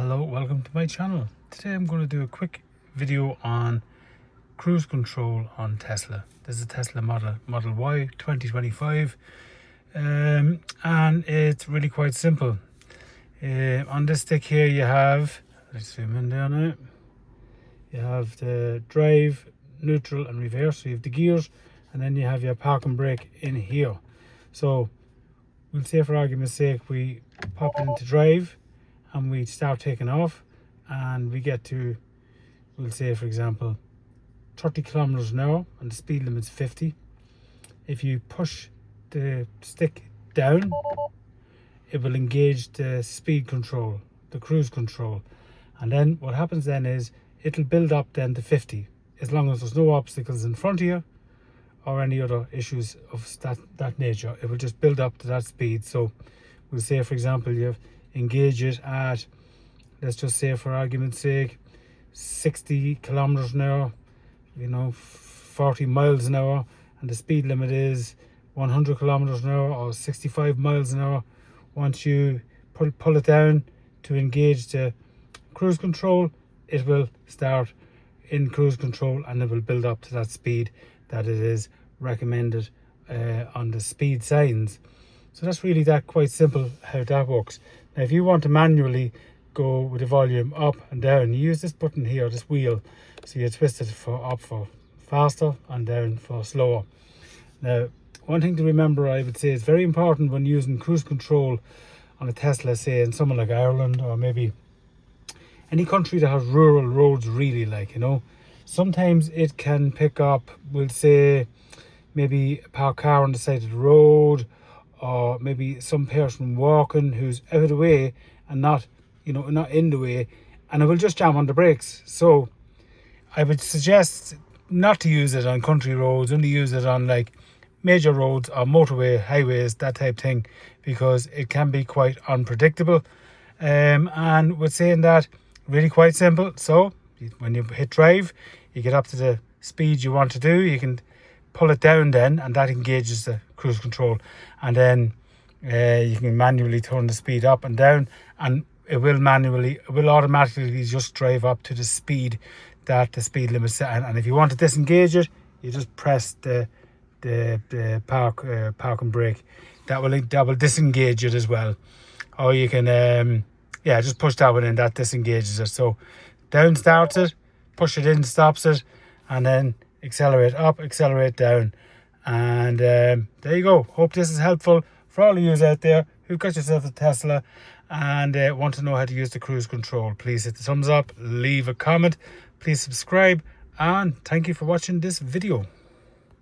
Hello, welcome to my channel. Today I'm going to do a quick video on cruise control on Tesla. This is a Tesla Model Y 2025 and it's really quite simple. On this stick here you have, let's zoom in there now, you have the drive, neutral and reverse, so you have the gears, and then you have your park and brake in here. So we'll say for argument's sake we pop it into drive and we start taking off and we get to, we'll say for example 30 kilometers an hour and the speed limit's 50. If you push the stick down, it will engage the speed control, the cruise control, and then what happens then is it'll build up then to 50 as long as there's no obstacles in front of you or any other issues of that nature. It will just build up to that speed. So we'll say for example you engage it at, let's just say for argument's sake, 60 kilometers an hour, 40 miles an hour, and the speed limit is 100 kilometers an hour or 65 miles an hour. Once you pull it down to engage the cruise control, it will start in cruise control and it will build up to that speed that it is recommended on the speed signs. So that's really that quite simple how that works. Now if you want to manually go with the volume up and down, you use this button here, this wheel, so you twist it for up for faster and down for slower. Now one thing to remember, I would say, is very important when using cruise control on a Tesla, say in somewhere like Ireland or maybe any country that has rural roads, really, sometimes it can pick up, we'll say maybe a parked car on the side of the road, or maybe some person walking who's out of the way and not in the way, and it will just jam on the brakes. So I would suggest not to use it on country roads, only use it on like major roads or motorway, highways, that type thing, because it can be quite unpredictable. And with saying that, really quite simple. So when you hit drive, you get up to the speed you want to do, you can pull it down then, and that engages the cruise control, and then you can manually turn the speed up and down, and it will automatically just drive up to the speed that the speed limit set. And if you want to disengage it, you just press the park and brake. That will disengage it as well. Or you can just push that one in, that disengages it. So down starts it, push it in stops it, and then accelerate up, accelerate down. And there you go. Hope this is helpful for all of you out there who've got yourself a Tesla and want to know how to use the cruise control. Please hit the thumbs up, leave a comment, please subscribe, and thank you for watching this video.